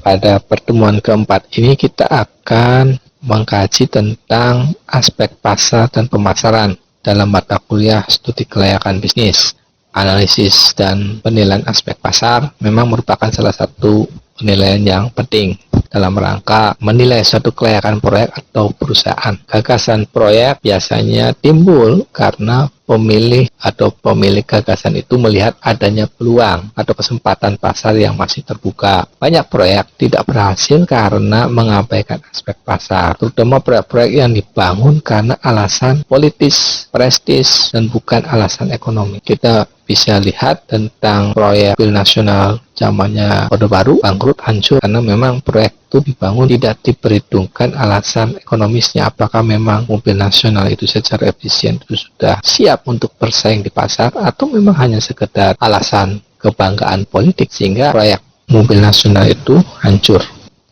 Pada pertemuan keempat ini kita akan mengkaji tentang aspek pasar dan pemasaran dalam mata kuliah studi kelayakan bisnis. Analisis dan penilaian aspek pasar memang merupakan salah satu penilaian yang penting dalam rangka menilai suatu kelayakan proyek atau perusahaan. Gagasan proyek biasanya timbul karena pemilih atau pemilik gagasan itu melihat adanya peluang atau kesempatan pasar yang masih terbuka. Banyak proyek tidak berhasil karena mengabaikan aspek pasar, terutama proyek-proyek yang dibangun karena alasan politis, prestis, dan bukan alasan ekonomi. Kita bisa lihat tentang proyek mobil nasional zamannya Orde Baru bangkrut, hancur karena memang proyek itu dibangun tidak diperhitungkan alasan ekonomisnya. Apakah memang mobil nasional itu secara efisien itu sudah siap untuk bersaing di pasar, atau memang hanya sekedar alasan kebanggaan politik sehingga proyek mobil nasional itu hancur.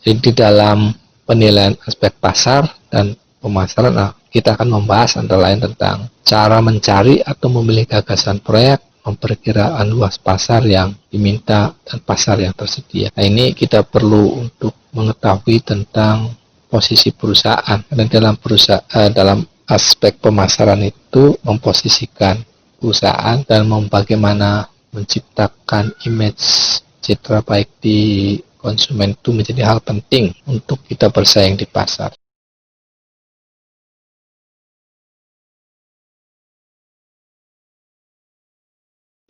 Jadi di dalam penilaian aspek pasar dan pemasaran, kita akan membahas antara lain tentang cara mencari atau memilih gagasan proyek, memperkirakan luas pasar yang diminta dan pasar yang tersedia. Nah, ini kita perlu untuk mengetahui tentang posisi perusahaan. Dan dalam aspek pemasaran itu memposisikan perusahaan dan bagaimana menciptakan image citra baik di konsumen itu menjadi hal penting untuk kita bersaing di pasar.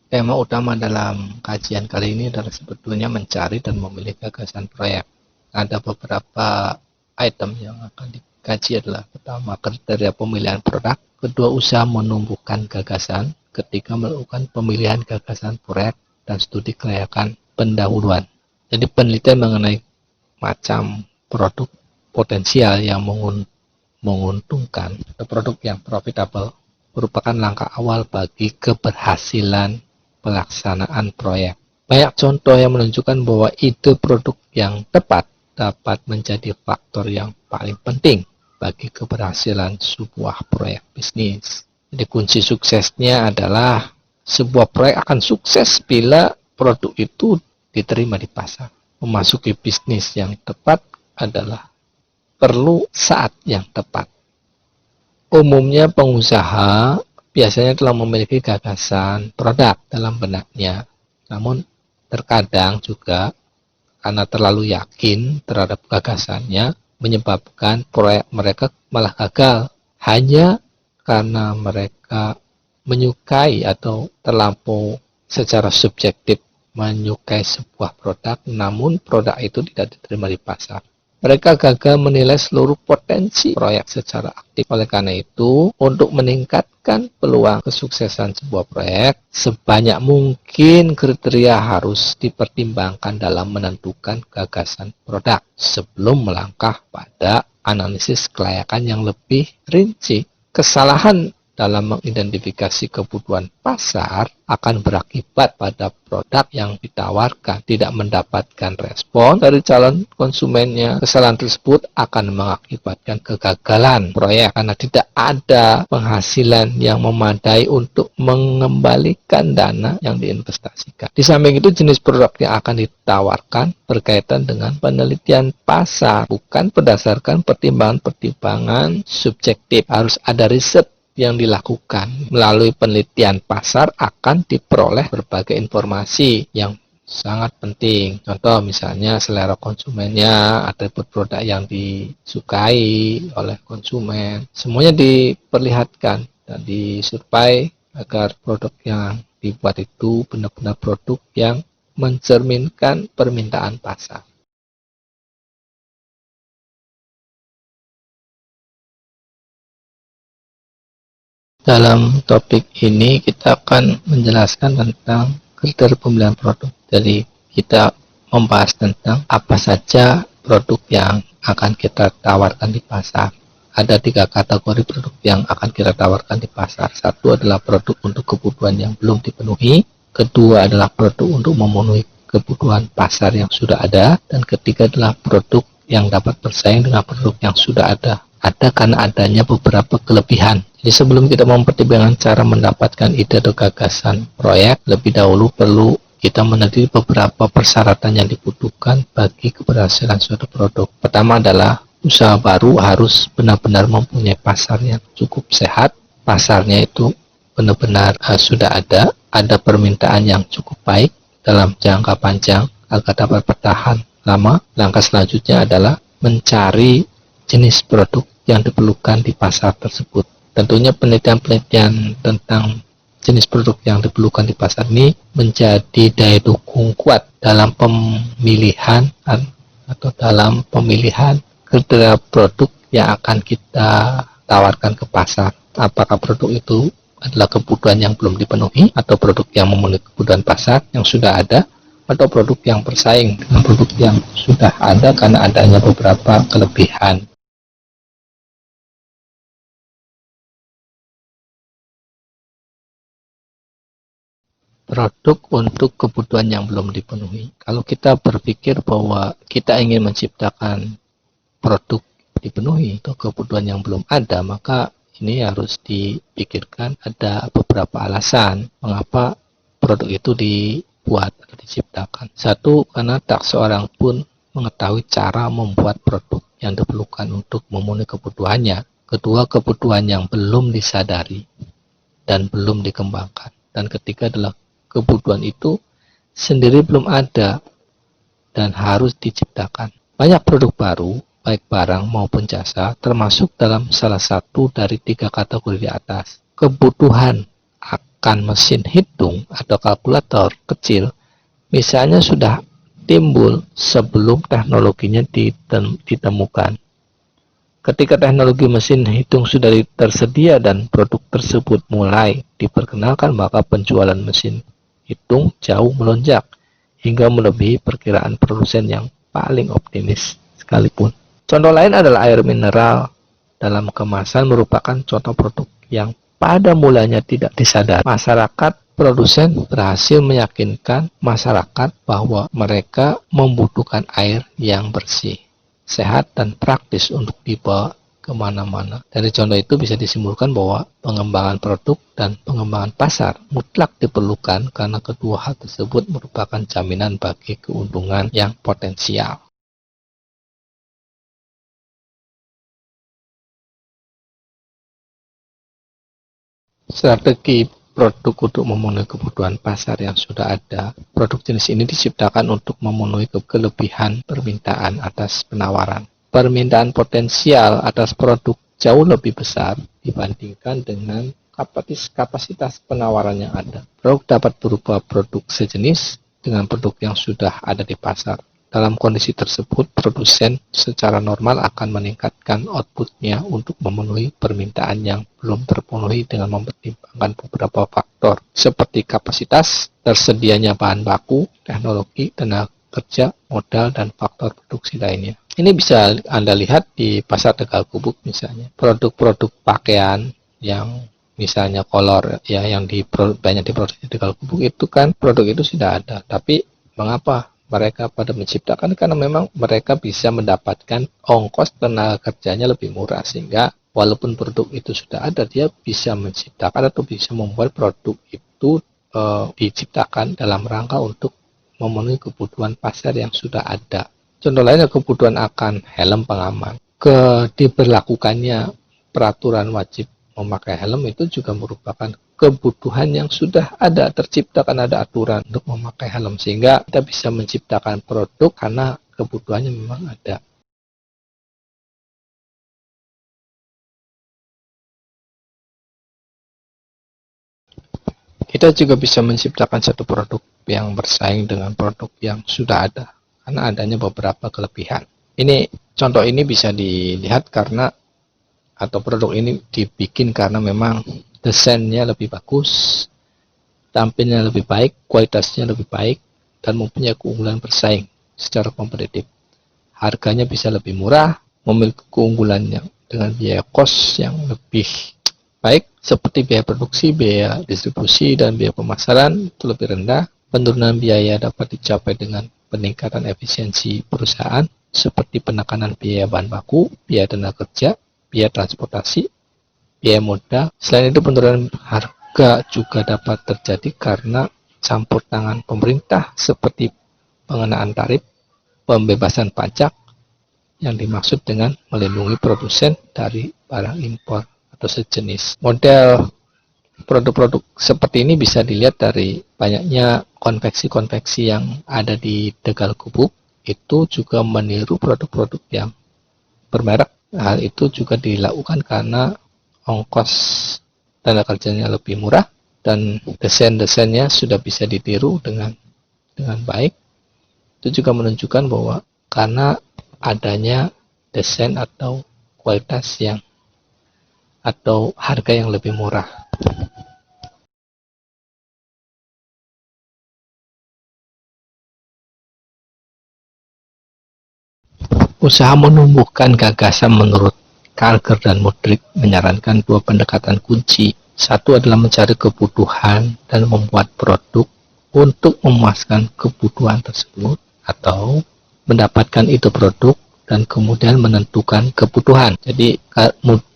Tema utama dalam kajian kali ini adalah sebetulnya mencari dan memilih gagasan proyek. Ada beberapa item yang akan dikaji adalah pertama, kriteria pemilihan produk, kedua, usaha menumbuhkan gagasan, ketiga, melakukan pemilihan gagasan proyek, dan studi kelayakan pendahuluan. Jadi penelitian mengenai macam produk potensial yang menguntungkan atau produk yang profitable merupakan langkah awal bagi keberhasilan pelaksanaan proyek. Banyak contoh yang menunjukkan bahwa ide produk yang tepat dapat menjadi faktor yang paling penting bagi keberhasilan sebuah proyek bisnis. Jadi kunci suksesnya adalah sebuah proyek akan sukses bila produk itu diterima di pasar. Memasuki bisnis yang tepat adalah perlu saat yang tepat. Umumnya pengusaha biasanya telah memiliki gagasan produk dalam benaknya. Namun terkadang juga karena terlalu yakin terhadap gagasannya menyebabkan proyek mereka malah gagal hanya karena mereka menyukai atau terlampau secara subjektif menyukai sebuah produk, namun produk itu tidak diterima di pasar. Mereka gagal menilai seluruh potensi proyek secara aktif. Oleh karena itu, untuk meningkatkan peluang kesuksesan sebuah proyek, sebanyak mungkin kriteria harus dipertimbangkan dalam menentukan gagasan produk sebelum melangkah pada analisis kelayakan yang lebih rinci. Kesalahan dalam mengidentifikasi kebutuhan pasar akan berakibat pada produk yang ditawarkan tidak mendapatkan respon dari calon konsumennya. Kesalahan tersebut akan mengakibatkan kegagalan proyek karena tidak ada penghasilan yang memadai untuk mengembalikan dana yang diinvestasikan. Di samping itu, jenis produk yang akan ditawarkan berkaitan dengan penelitian pasar, bukan berdasarkan pertimbangan-pertimbangan subjektif. Harus ada riset yang dilakukan. Melalui penelitian pasar akan diperoleh berbagai informasi yang sangat penting. Contoh misalnya selera konsumennya, atribut produk yang disukai oleh konsumen. Semuanya diperlihatkan dan disurvei agar produk yang dibuat itu benar-benar produk yang mencerminkan permintaan pasar. Dalam topik ini kita akan menjelaskan tentang kriteria pemilihan produk. Jadi kita membahas tentang apa saja produk yang akan kita tawarkan di pasar. Ada 3 kategori produk yang akan kita tawarkan di pasar. Satu adalah produk untuk kebutuhan yang belum dipenuhi. Kedua adalah produk untuk memenuhi kebutuhan pasar yang sudah ada. Dan ketiga adalah produk yang dapat bersaing dengan produk yang sudah ada. Ada karena adanya beberapa kelebihan. Jadi sebelum kita mempertimbangkan cara mendapatkan ide atau gagasan proyek, lebih dahulu perlu kita meneliti beberapa persyaratan yang dibutuhkan bagi keberhasilan suatu produk. Pertama adalah usaha baru harus benar-benar mempunyai pasar yang cukup sehat. Pasarnya itu benar-benar sudah ada permintaan yang cukup baik dalam jangka panjang agar dapat bertahan lama. Langkah selanjutnya adalah mencari jenis produk yang diperlukan di pasar tersebut. Tentunya penelitian-penelitian tentang jenis produk yang diperlukan di pasar ini menjadi daya dukung kuat dalam pemilihan atau dalam pemilihan kriteria produk yang akan kita tawarkan ke pasar. Apakah produk itu adalah kebutuhan yang belum dipenuhi, atau produk yang memenuhi kebutuhan pasar yang sudah ada, atau produk yang bersaing dengan produk yang sudah ada karena adanya beberapa kelebihan. Produk untuk kebutuhan yang belum dipenuhi. Kalau kita berpikir bahwa kita ingin menciptakan produk dipenuhi untuk kebutuhan yang belum ada, maka ini harus dipikirkan ada beberapa alasan mengapa produk itu dibuat atau diciptakan. Satu, karena tak seorang pun mengetahui cara membuat produk yang diperlukan untuk memenuhi kebutuhannya. Kedua, kebutuhan yang belum disadari dan belum dikembangkan. Dan ketiga adalah kebutuhan itu sendiri belum ada dan harus diciptakan. Banyak produk baru, baik barang maupun jasa, termasuk dalam salah satu dari 3 kategori di atas. Kebutuhan akan mesin hitung atau kalkulator kecil, misalnya sudah timbul sebelum teknologinya ditemukan. Ketika teknologi mesin hitung sudah tersedia dan produk tersebut mulai diperkenalkan, maka penjualan mesin hitung jauh melonjak hingga melebihi perkiraan produsen yang paling optimis sekalipun. Contoh lain adalah air mineral dalam kemasan merupakan contoh produk yang pada mulanya tidak disadari. Masyarakat produsen berhasil meyakinkan masyarakat bahwa mereka membutuhkan air yang bersih, sehat, dan praktis untuk dibawa kemana-mana. Dari contoh itu bisa disimpulkan bahwa pengembangan produk dan pengembangan pasar mutlak diperlukan karena kedua hal tersebut merupakan jaminan bagi keuntungan yang potensial. Strategi produk untuk memenuhi kebutuhan pasar yang sudah ada. Produk jenis ini diciptakan untuk memenuhi kelebihan permintaan atas penawaran. Permintaan potensial atas produk jauh lebih besar dibandingkan dengan kapasitas penawaran yang ada. Produk dapat berupa produk sejenis dengan produk yang sudah ada di pasar. Dalam kondisi tersebut, produsen secara normal akan meningkatkan outputnya untuk memenuhi permintaan yang belum terpenuhi dengan mempertimbangkan beberapa faktor seperti kapasitas, tersedianya bahan baku, teknologi, tenaga kerja, modal, dan faktor produksi lainnya. Ini bisa Anda lihat di pasar Tegal Kubuk misalnya. Produk-produk pakaian yang misalnya kolor ya yang banyak diproduksi di Tegal Kubuk itu kan produk itu sudah ada. Tapi mengapa mereka pada menciptakan? Karena memang mereka bisa mendapatkan ongkos tenaga kerjanya lebih murah, sehingga walaupun produk itu sudah ada, dia bisa menciptakan atau bisa membuat produk itu diciptakan dalam rangka untuk memenuhi kebutuhan pasar yang sudah ada. Contoh lainnya kebutuhan akan helm pengaman. Diberlakukannya peraturan wajib memakai helm itu juga merupakan kebutuhan yang sudah ada, terciptakan ada aturan untuk memakai helm, sehingga kita bisa menciptakan produk karena kebutuhannya memang ada. Kita juga bisa menciptakan satu produk yang bersaing dengan produk yang sudah ada karena adanya beberapa kelebihan. Contoh ini bisa dilihat karena atau produk ini dibikin karena memang desainnya lebih bagus, tampilnya lebih baik, kualitasnya lebih baik, dan mempunyai keunggulan bersaing secara kompetitif. Harganya bisa lebih murah, memiliki keunggulannya dengan biaya kos yang lebih baik seperti biaya produksi, biaya distribusi, dan biaya pemasaran itu lebih rendah. Penurunan biaya dapat dicapai dengan peningkatan efisiensi perusahaan seperti penekanan biaya bahan baku, biaya tenaga kerja, biaya transportasi, biaya modal. Selain itu, penurunan harga juga dapat terjadi karena campur tangan pemerintah seperti pengenaan tarif, pembebasan pajak yang dimaksud dengan melindungi produsen dari barang impor atau sejenis. Model produk-produk seperti ini bisa dilihat dari banyaknya konveksi-konveksi yang ada di Tegal Gubuk. Itu juga meniru produk-produk yang bermerek. Hal itu juga dilakukan karena ongkos tenaga kerjanya lebih murah dan desain-desainnya sudah bisa ditiru dengan baik. Itu juga menunjukkan bahwa karena adanya desain atau kualitas yang atau harga yang lebih murah. Usaha menumbuhkan gagasan menurut Karger dan Mudrik menyarankan dua pendekatan kunci. Satu adalah mencari kebutuhan dan membuat produk untuk memuaskan kebutuhan tersebut, atau mendapatkan itu produk dan kemudian menentukan kebutuhan. Jadi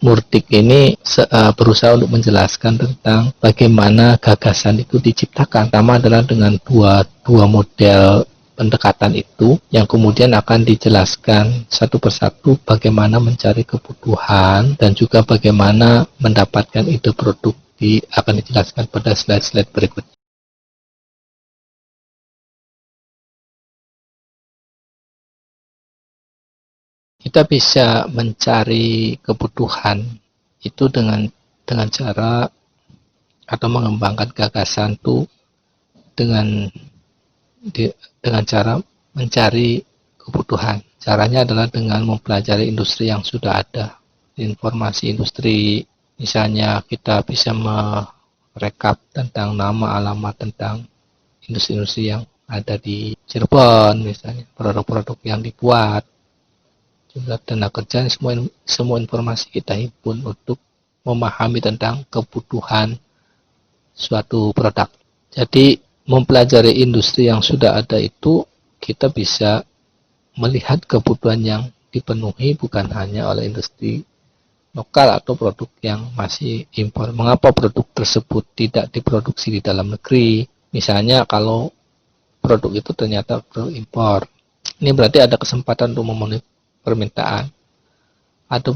Mudrik ini berusaha untuk menjelaskan tentang bagaimana gagasan itu diciptakan. Pertama adalah dengan dua model pendekatan itu yang kemudian akan dijelaskan satu persatu bagaimana mencari kebutuhan dan juga bagaimana mendapatkan ide produk akan dijelaskan pada slide-slide berikutnya. Kita bisa mencari kebutuhan itu dengan cara atau mengembangkan gagasan itu dengan cara mencari kebutuhan. Caranya adalah dengan mempelajari industri yang sudah ada. Informasi industri, misalnya kita bisa merekap tentang nama, alamat, tentang industri-industri yang ada di Cirebon, misalnya produk-produk yang dibuat, jumlah tenaga kerja, semua informasi kita himpun untuk memahami tentang kebutuhan suatu produk. Jadi mempelajari industri yang sudah ada itu, kita bisa melihat kebutuhan yang dipenuhi bukan hanya oleh industri lokal atau produk yang masih impor. Mengapa produk tersebut tidak diproduksi di dalam negeri? Misalnya kalau produk itu ternyata produk impor, ini berarti ada kesempatan untuk memenuhi permintaan. Ada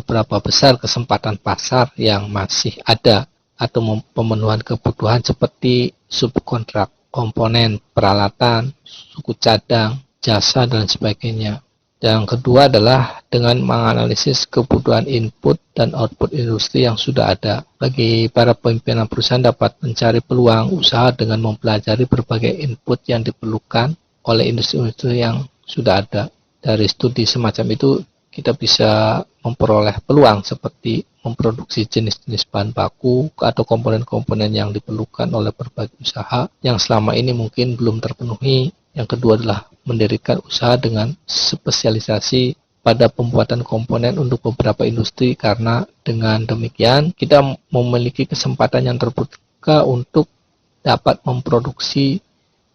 berapa besar kesempatan pasar yang masih ada atau pemenuhan kebutuhan seperti subkontrak, komponen, peralatan, suku cadang, jasa, dan sebagainya. Yang kedua adalah dengan menganalisis kebutuhan input dan output industri yang sudah ada. Bagi para pimpinan perusahaan dapat mencari peluang usaha dengan mempelajari berbagai input yang diperlukan oleh industri-industri yang sudah ada. Dari studi semacam itu, kita bisa memperoleh peluang seperti memproduksi jenis-jenis bahan baku atau komponen-komponen yang diperlukan oleh berbagai usaha yang selama ini mungkin belum terpenuhi. Yang kedua adalah mendirikan usaha dengan spesialisasi pada pembuatan komponen untuk beberapa industri, karena dengan demikian kita memiliki kesempatan yang terbuka untuk dapat memproduksi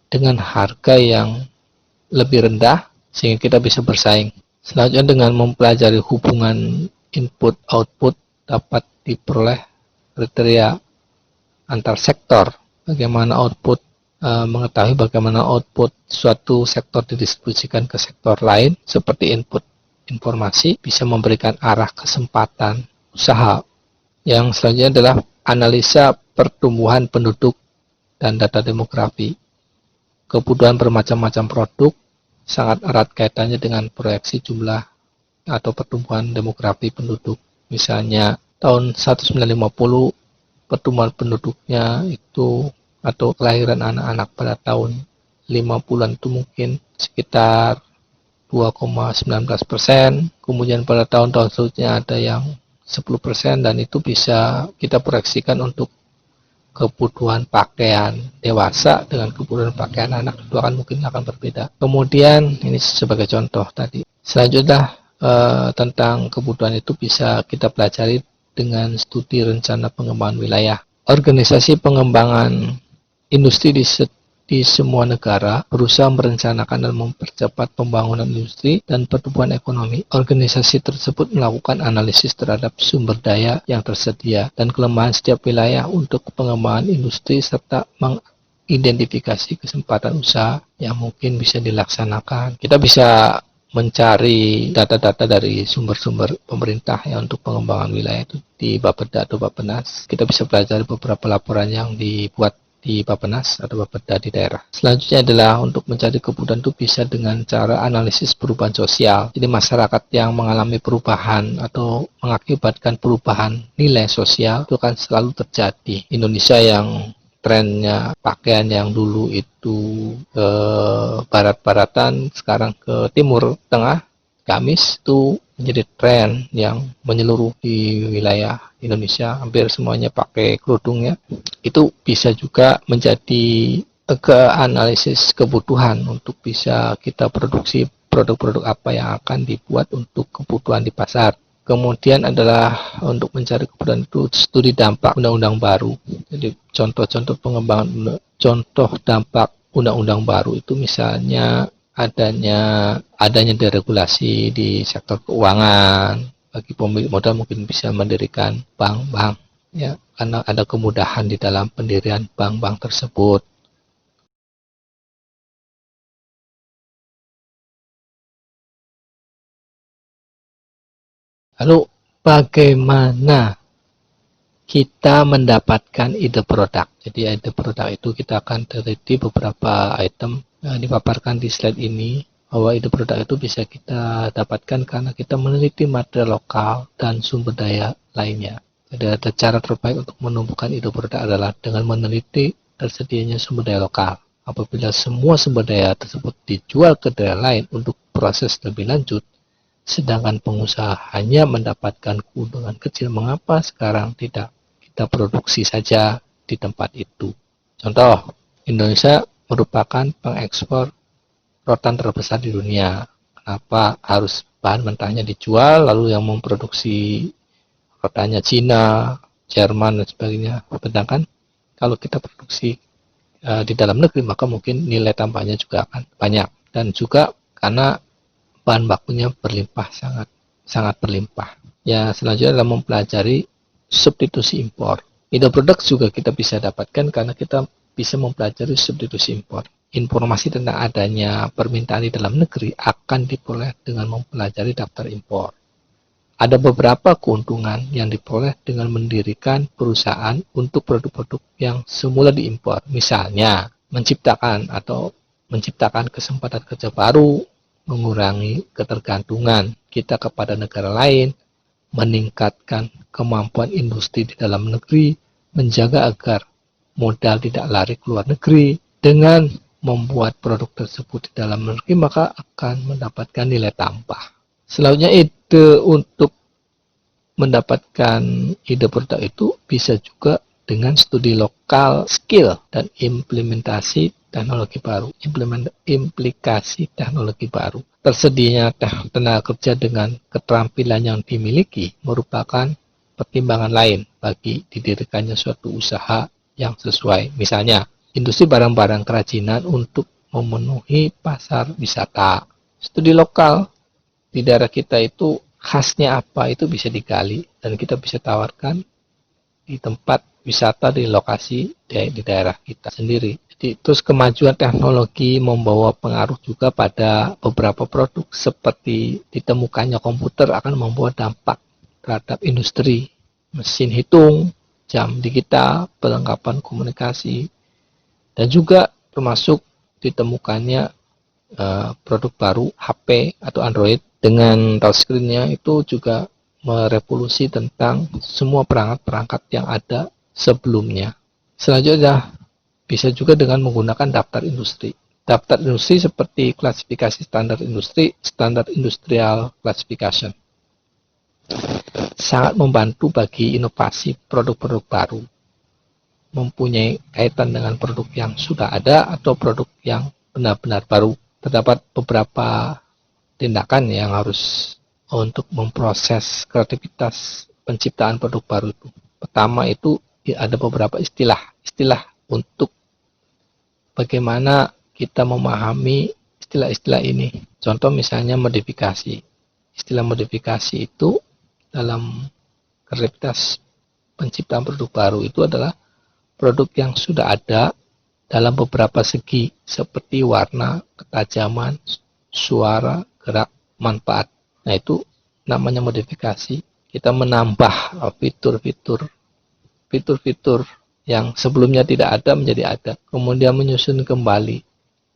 dengan harga yang lebih rendah sehingga kita bisa bersaing. Selanjutnya, dengan mempelajari hubungan input-output dapat diperoleh kriteria antar sektor. Bagaimana mengetahui bagaimana output suatu sektor didistribusikan ke sektor lain, seperti input informasi bisa memberikan arah kesempatan usaha. Yang selanjutnya adalah analisa pertumbuhan penduduk dan data demografi. Kebutuhan bermacam-macam produk sangat erat kaitannya dengan proyeksi jumlah atau pertumbuhan demografi penduduk. Misalnya tahun 1950 pertumbuhan penduduknya itu atau kelahiran anak-anak pada tahun 50-an itu mungkin sekitar 2,19%. Kemudian pada tahun-tahun selanjutnya ada yang 10%, dan itu bisa kita proyeksikan untuk kebutuhan pakaian dewasa dengan kebutuhan pakaian anak itu mungkin akan berbeda. Kemudian ini sebagai contoh tadi. Selanjutnya tentang kebutuhan itu bisa kita pelajari dengan studi rencana pengembangan wilayah. Organisasi pengembangan industri di di semua negara berusaha merencanakan dan mempercepat pembangunan industri dan pertumbuhan ekonomi. Organisasi tersebut melakukan analisis terhadap sumber daya yang tersedia dan kelemahan setiap wilayah untuk pengembangan industri serta mengidentifikasi kesempatan usaha yang mungkin bisa dilaksanakan. Kita bisa mencari data-data dari sumber-sumber pemerintah ya untuk pengembangan wilayah itu di Bapeda atau Bappenas. Kita bisa pelajari beberapa laporan yang dibuat di Bappenas atau Bapeda di daerah. Selanjutnya adalah untuk mencari kebutuhan itu bisa dengan cara analisis perubahan sosial. Jadi masyarakat yang mengalami perubahan atau mengakibatkan perubahan nilai sosial itu akan selalu terjadi. Indonesia yang trennya pakaian yang dulu itu ke barat-baratan, sekarang ke timur tengah, gamis itu menjadi tren yang menyeluruh di wilayah Indonesia, hampir semuanya pakai kerudung ya. Itu bisa juga menjadi ke analisis kebutuhan untuk bisa kita produksi produk-produk apa yang akan dibuat untuk kebutuhan di pasar. Kemudian adalah untuk mencari kebutuhan itu studi dampak undang-undang baru. Jadi contoh-contoh pengembangan contoh dampak undang-undang baru itu misalnya adanya deregulasi di sektor keuangan. Bagi pemilik modal mungkin bisa mendirikan bank-bank ya, karena ada kemudahan di dalam pendirian bank-bank tersebut. Lalu bagaimana kita mendapatkan ide produk? Jadi ide produk itu kita akan teliti beberapa item yang dipaparkan di slide ini, bahwa ide produk itu bisa kita dapatkan karena kita meneliti material lokal dan sumber daya lainnya. Jadi ada cara terbaik untuk menumbuhkan ide produk adalah dengan meneliti tersedianya sumber daya lokal. Apabila semua sumber daya tersebut dijual ke daerah lain untuk proses lebih lanjut, sedangkan pengusaha hanya mendapatkan keuntungan kecil, mengapa sekarang tidak kita produksi saja di tempat itu? Contoh, Indonesia merupakan pengekspor rotan terbesar di dunia. Kenapa harus bahan mentahnya dijual, lalu yang memproduksi rotannya Cina, Jerman, dan sebagainya? Sedangkan kalau kita produksi di dalam negeri, maka mungkin nilai tambahnya juga akan banyak. Dan juga karena bahan bakunya berlimpah, sangat berlimpah. Ya, selanjutnya adalah mempelajari substitusi impor. Ide produk juga kita bisa dapatkan karena kita bisa mempelajari substitusi impor. Informasi tentang adanya permintaan di dalam negeri akan diperoleh dengan mempelajari daftar impor. Ada beberapa keuntungan yang diperoleh dengan mendirikan perusahaan untuk produk-produk yang semula diimpor. Misalnya, menciptakan kesempatan kerja baru, mengurangi ketergantungan kita kepada negara lain, meningkatkan kemampuan industri di dalam negeri, menjaga agar modal tidak lari ke luar negeri. Dengan membuat produk tersebut di dalam negeri, maka akan mendapatkan nilai tambah. Selanjutnya, ide untuk mendapatkan ide produk itu bisa juga dengan studi lokal skill dan implementasi teknologi baru, implikasi teknologi baru. Tersedianya tenaga kerja dengan keterampilan yang dimiliki merupakan pertimbangan lain bagi didirikannya suatu usaha yang sesuai. Misalnya, industri barang-barang kerajinan untuk memenuhi pasar wisata. Studi lokal di daerah kita itu khasnya apa, itu bisa digali dan kita bisa tawarkan di tempat wisata, di lokasi di daerah kita sendiri. Jadi, terus kemajuan teknologi membawa pengaruh juga pada beberapa produk, seperti ditemukannya komputer akan membawa dampak terhadap industri, mesin hitung, jam digital, perlengkapan komunikasi, dan juga termasuk ditemukannya produk baru HP atau Android dengan touchscreen-nya itu juga merevolusi tentang semua perangkat-perangkat yang ada sebelumnya. Selanjutnya bisa juga dengan menggunakan daftar industri. Daftar industri seperti klasifikasi standar industri, standar industrial classification, sangat membantu bagi inovasi produk-produk baru, mempunyai kaitan dengan produk yang sudah ada atau produk yang benar-benar baru. Terdapat beberapa tindakan yang harus untuk memproses kreativitas penciptaan produk baru itu. Pertama itu ada beberapa istilah untuk bagaimana kita memahami istilah-istilah ini. Contoh misalnya modifikasi. Istilah modifikasi itu dalam kreativitas penciptaan produk baru itu adalah produk yang sudah ada dalam beberapa segi seperti warna, ketajaman, suara, gerak, manfaat. Nah, itu namanya modifikasi. Kita menambah fitur-fitur yang sebelumnya tidak ada menjadi ada, kemudian menyusun kembali.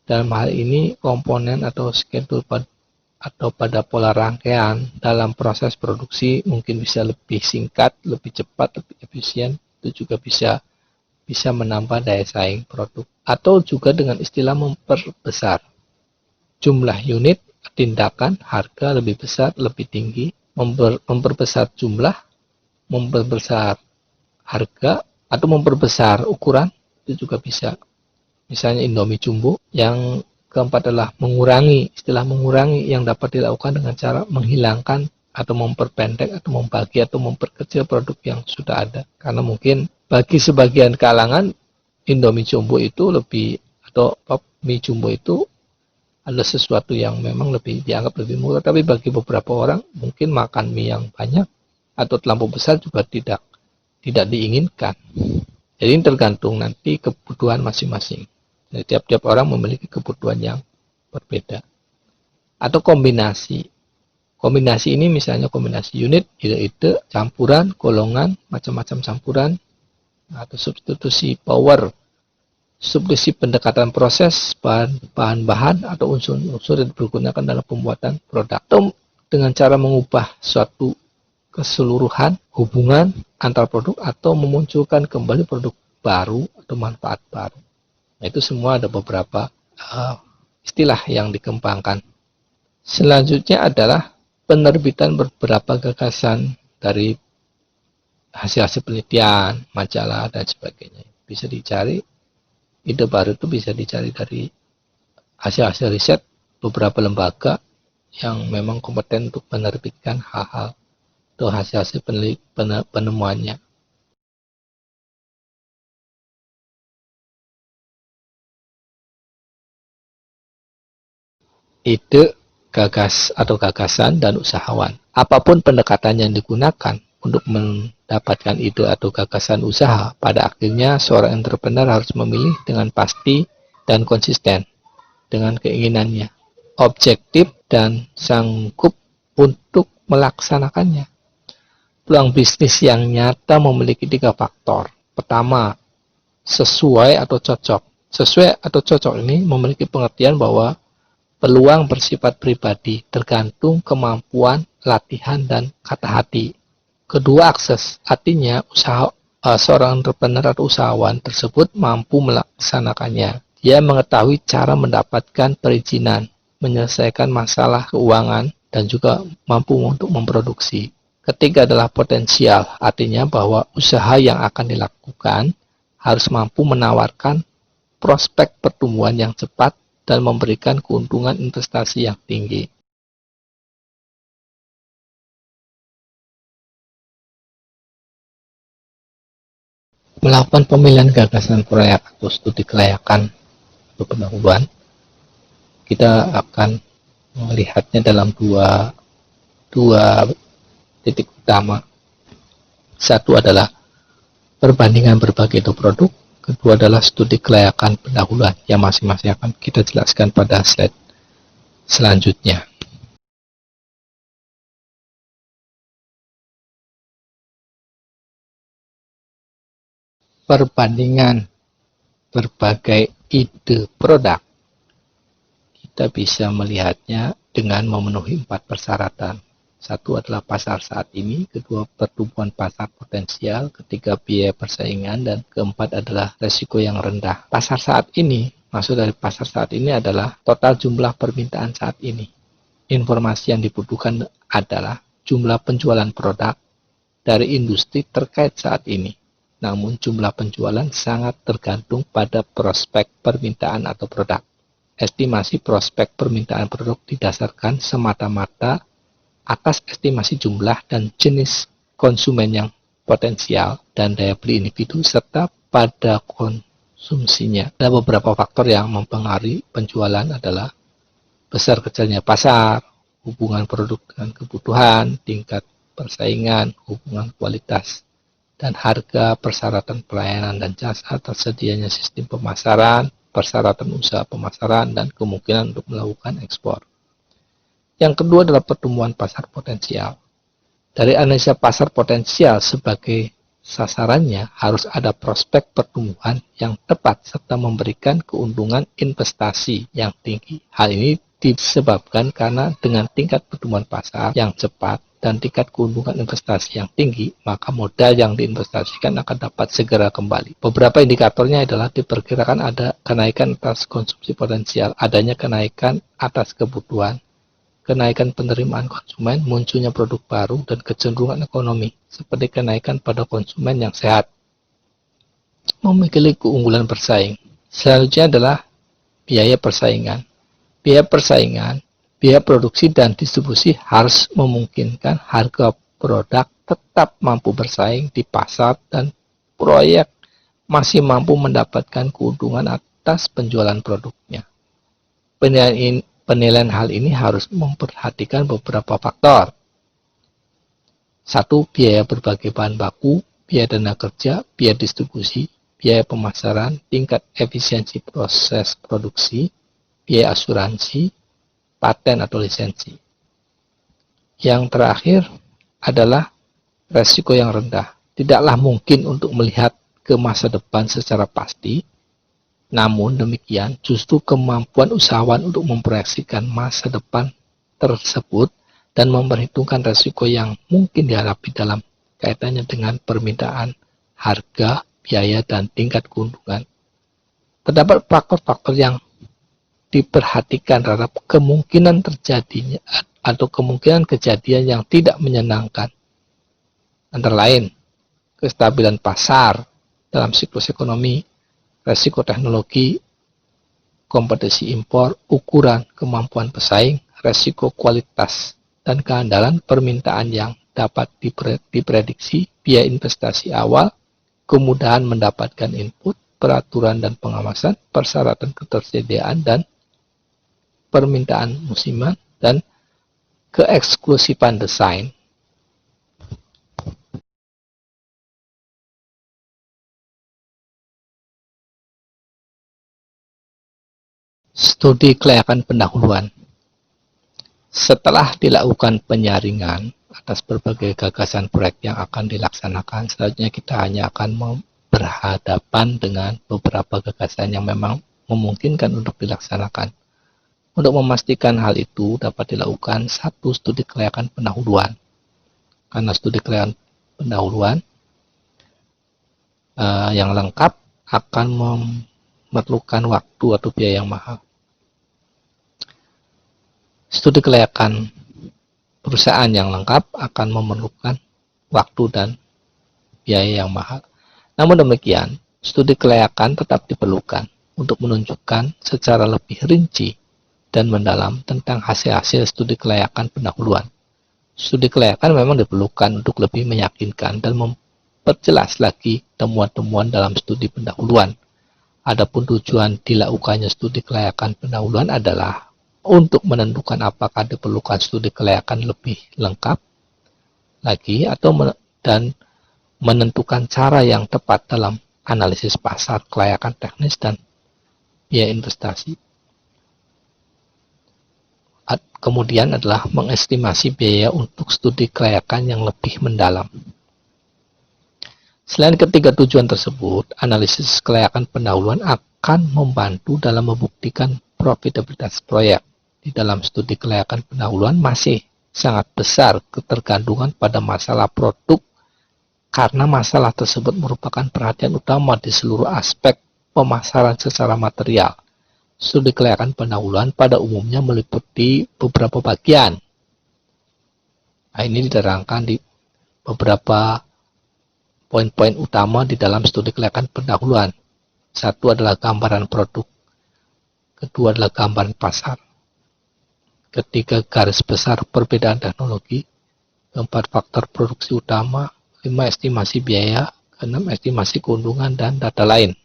Dalam hal ini komponen atau schedule atau pada pola rangkaian dalam proses produksi mungkin bisa lebih singkat, lebih cepat, lebih efisien. Itu juga bisa menambah daya saing produk. Atau juga dengan istilah memperbesar jumlah unit, tindakan, harga lebih besar, lebih tinggi, memperbesar jumlah, memperbesar harga, atau memperbesar ukuran, itu juga bisa. Misalnya Indomie Jumbo. Yang keempat adalah mengurangi. Istilah mengurangi yang dapat dilakukan dengan cara menghilangkan atau memperpendek atau membagi atau memperkecil produk yang sudah ada. Karena mungkin bagi sebagian kalangan Indomie Jumbo itu lebih, atau mie Jumbo itu adalah sesuatu yang memang dianggap lebih murah, tapi bagi beberapa orang mungkin makan mie yang banyak atau terlampau besar juga tidak diinginkan. Jadi tergantung nanti kebutuhan masing-masing. Jadi tiap-tiap orang memiliki kebutuhan yang berbeda. Atau kombinasi. Kombinasi ini misalnya kombinasi unit, ide-ide, campuran, golongan, macam-macam campuran, atau substitusi power, substitusi pendekatan proses, bahan-bahan atau unsur-unsur yang digunakan dalam pembuatan produk. Atau dengan cara mengubah suatu keseluruhan hubungan antar produk atau memunculkan kembali produk baru atau manfaat baru. Nah, itu semua ada beberapa istilah yang dikembangkan. Selanjutnya adalah penerbitan beberapa gagasan dari hasil-hasil penelitian, majalah, dan sebagainya. Bisa dicari. Ide baru itu bisa dicari dari hasil-hasil riset beberapa lembaga yang memang kompeten untuk menerbitkan hal-hal atau hasil-hasil penemuannya. Ide, gagasan, dan usahawan. Apapun pendekatan yang digunakan untuk mendapatkan ide atau gagasan usaha, pada akhirnya seorang entrepreneur harus memilih dengan pasti dan konsisten dengan keinginannya, objektif dan sanggup untuk melaksanakannya. Peluang bisnis yang nyata memiliki 3 faktor. Pertama, sesuai atau cocok. Sesuai atau cocok ini memiliki pengertian bahwa peluang bersifat pribadi, tergantung kemampuan, latihan, dan kata hati. Kedua, akses, artinya seorang entrepreneur atau usahawan tersebut mampu melaksanakannya. Dia mengetahui cara mendapatkan perizinan, menyelesaikan masalah keuangan, dan juga mampu untuk memproduksi. Ketiga adalah potensial, artinya bahwa usaha yang akan dilakukan harus mampu menawarkan prospek pertumbuhan yang cepat dan memberikan keuntungan investasi yang tinggi. Melakukan pemilihan gagasan proyek atau studi kelayakan atau pendahuluan, kita akan melihatnya dalam dua titik utama. Satu adalah perbandingan berbagai produk, kedua adalah studi kelayakan pendahuluan yang masing-masing akan kita jelaskan pada slide selanjutnya. Perbandingan berbagai ide produk, kita bisa melihatnya dengan memenuhi 4 persyaratan. Satu adalah pasar saat ini, kedua pertumbuhan pasar potensial, ketiga biaya persaingan, dan keempat adalah resiko yang rendah. Pasar saat ini, maksud dari pasar saat ini adalah total jumlah permintaan saat ini. Informasi yang dibutuhkan adalah jumlah penjualan produk dari industri terkait saat ini. Namun jumlah penjualan sangat tergantung pada prospek permintaan atau produk. Estimasi prospek permintaan produk didasarkan semata-mata atas estimasi jumlah dan jenis konsumen yang potensial dan daya beli individu serta pada konsumsinya. Ada beberapa faktor yang mempengaruhi penjualan adalah besar kecilnya pasar, hubungan produk dengan kebutuhan, tingkat persaingan, hubungan kualitas dan harga, persyaratan pelayanan dan jasa, tersedianya sistem pemasaran, persyaratan usaha pemasaran, dan kemungkinan untuk melakukan ekspor. Yang kedua adalah pertumbuhan pasar potensial. Dari analisa pasar potensial sebagai sasarannya harus ada prospek pertumbuhan yang tepat serta memberikan keuntungan investasi yang tinggi. Hal ini disebabkan karena dengan tingkat pertumbuhan pasar yang cepat dan tingkat keuntungan investasi yang tinggi, maka modal yang diinvestasikan akan dapat segera kembali. Beberapa indikatornya adalah diperkirakan ada kenaikan atas konsumsi potensial, adanya kenaikan atas kebutuhan, kenaikan penerimaan konsumen, munculnya produk baru, dan kecenderungan ekonomi, seperti kenaikan pada konsumen yang sehat, memiliki keunggulan bersaing. Selanjutnya adalah biaya persaingan. Biaya persaingan, biaya produksi dan distribusi harus memungkinkan harga produk tetap mampu bersaing di pasar dan proyek masih mampu mendapatkan keuntungan atas penjualan produknya. Penilaian hal ini harus memperhatikan beberapa faktor. 1. Biaya berbagai bahan baku, biaya dana kerja, biaya distribusi, biaya pemasaran, tingkat efisiensi proses produksi, biaya asuransi, paten atau lisensi. Yang terakhir adalah resiko yang rendah. Tidaklah mungkin untuk melihat ke masa depan secara pasti, namun demikian justru kemampuan usahawan untuk memproyeksikan masa depan tersebut dan memperhitungkan resiko yang mungkin dihadapi dalam kaitannya dengan permintaan, harga, biaya, dan tingkat keuntungan. Terdapat faktor-faktor yang diperhatikan terhadap kemungkinan terjadinya atau kemungkinan kejadian yang tidak menyenangkan. Antara lain, kestabilan pasar dalam siklus ekonomi, resiko teknologi, kompetisi impor, ukuran kemampuan pesaing, resiko kualitas, dan keandalan permintaan yang dapat diprediksi, biaya investasi awal, kemudahan mendapatkan input, peraturan dan pengawasan, persyaratan ketersediaan dan permintaan musiman, dan keeksklusifan desain. Studi kelayakan pendahuluan. Setelah dilakukan penyaringan atas berbagai gagasan proyek yang akan dilaksanakan, selanjutnya kita hanya akan berhadapan dengan beberapa gagasan yang memang memungkinkan untuk dilaksanakan. Untuk memastikan hal itu dapat dilakukan satu studi kelayakan pendahuluan. Karena studi kelayakan pendahuluan yang lengkap akan memerlukan waktu atau biaya yang mahal. Studi kelayakan perusahaan yang lengkap akan memerlukan waktu dan biaya yang mahal. Namun demikian, studi kelayakan tetap diperlukan untuk menunjukkan secara lebih rinci dan mendalam tentang hasil-hasil studi kelayakan pendahuluan. Studi kelayakan memang diperlukan untuk lebih meyakinkan dan memperjelas lagi temuan-temuan dalam studi pendahuluan. Adapun tujuan dilakukannya studi kelayakan pendahuluan adalah untuk menentukan apakah diperlukan studi kelayakan lebih lengkap lagi dan menentukan cara yang tepat dalam analisis pasar, kelayakan teknis, dan biaya investasi. Kemudian adalah mengestimasi biaya untuk studi kelayakan yang lebih mendalam. Selain ketiga tujuan tersebut, analisis kelayakan pendahuluan akan membantu dalam membuktikan profitabilitas proyek. Di dalam studi kelayakan pendahuluan masih sangat besar ketergantungan pada masalah produk karena masalah tersebut merupakan perhatian utama di seluruh aspek pemasaran secara material. Studi kelayakan pendahuluan pada umumnya meliputi beberapa bagian. Nah, ini diterangkan di beberapa poin-poin utama di dalam studi kelayakan pendahuluan. Satu adalah gambaran produk, kedua adalah gambaran pasar, ketiga garis besar perbedaan teknologi, keempat faktor produksi utama, 5 estimasi biaya, 6 estimasi keuntungan dan data lain.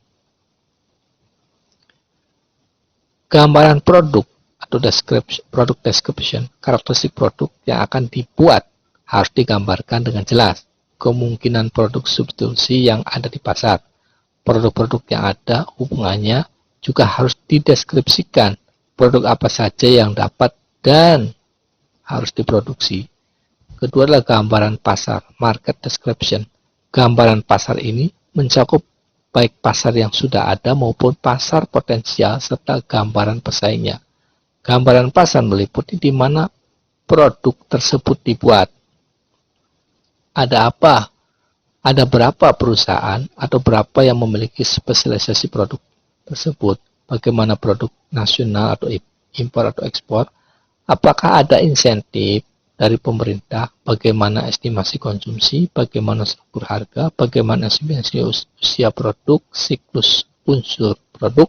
Gambaran produk atau product description, karakteristik produk yang akan dibuat harus digambarkan dengan jelas. Kemungkinan produk substitusi yang ada di pasar. Produk-produk yang ada hubungannya juga harus dideskripsikan. Produk apa saja yang dapat dan harus diproduksi. Kedua adalah gambaran pasar, market description. Gambaran pasar ini mencakup baik pasar yang sudah ada maupun pasar potensial serta gambaran pesaingnya. Gambaran pasar meliputi di mana produk tersebut dibuat. Ada apa? Ada berapa perusahaan atau berapa yang memiliki spesialisasi produk tersebut? Bagaimana produk nasional atau impor atau ekspor? Apakah ada insentif dari pemerintah? Bagaimana estimasi konsumsi? Bagaimana struktur harga? Bagaimana estimasi usia produk? Siklus unsur produk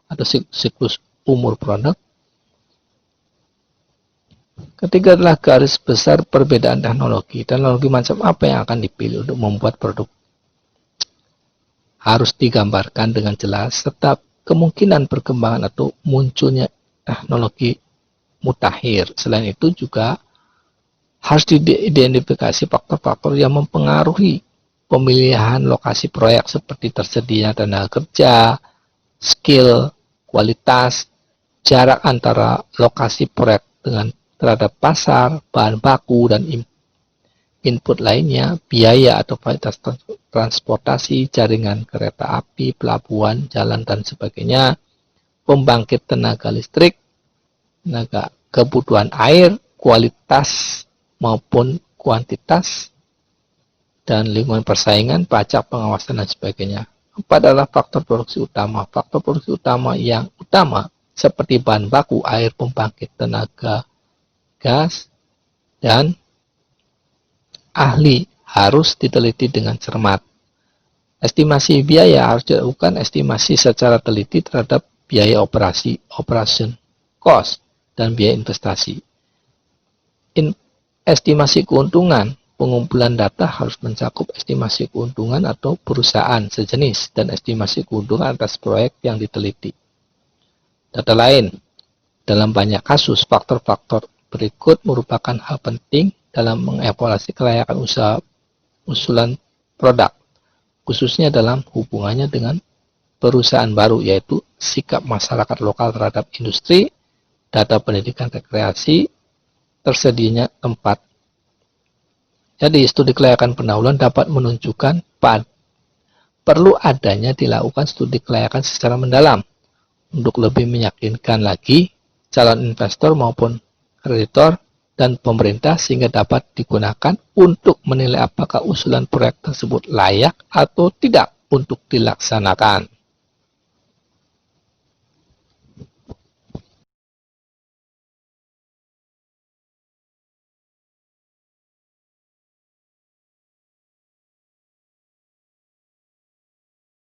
atau siklus umur produk? Ketiga adalah garis besar perbedaan teknologi. Teknologi macam apa yang akan dipilih untuk membuat produk? Harus digambarkan dengan jelas, serta kemungkinan perkembangan atau munculnya teknologi mutakhir. Selain itu juga harus diidentifikasi faktor-faktor yang mempengaruhi pemilihan lokasi proyek seperti tersedia tenaga kerja, skill, kualitas, jarak antara lokasi proyek terhadap pasar, bahan baku, dan input lainnya, biaya atau fasilitas transportasi, jaringan kereta api, pelabuhan, jalan, dan sebagainya, pembangkit tenaga listrik, tenaga kebutuhan air, kualitas maupun kuantitas, dan lingkungan persaingan, pajak, pengawasan, dan sebagainya. Empat adalah faktor produksi utama. Faktor produksi utama yang utama seperti bahan baku, air, pembangkit tenaga gas, dan ahli harus diteliti dengan cermat. Estimasi biaya harus dilakukan estimasi secara teliti terhadap biaya operation cost, dan biaya investasi. Estimasi keuntungan, pengumpulan data harus mencakup estimasi keuntungan atau perusahaan sejenis dan estimasi keuntungan atas proyek yang diteliti. Data lain, dalam banyak kasus, faktor-faktor berikut merupakan hal penting dalam mengevaluasi kelayakan usulan produk, khususnya dalam hubungannya dengan perusahaan baru, yaitu sikap masyarakat lokal terhadap industri, data pendidikan rekreasi, tersedianya tempat. Jadi, studi kelayakan pendahuluan dapat menunjukkan perlu adanya dilakukan studi kelayakan secara mendalam untuk lebih meyakinkan lagi calon investor maupun kreditor dan pemerintah sehingga dapat digunakan untuk menilai apakah usulan proyek tersebut layak atau tidak untuk dilaksanakan.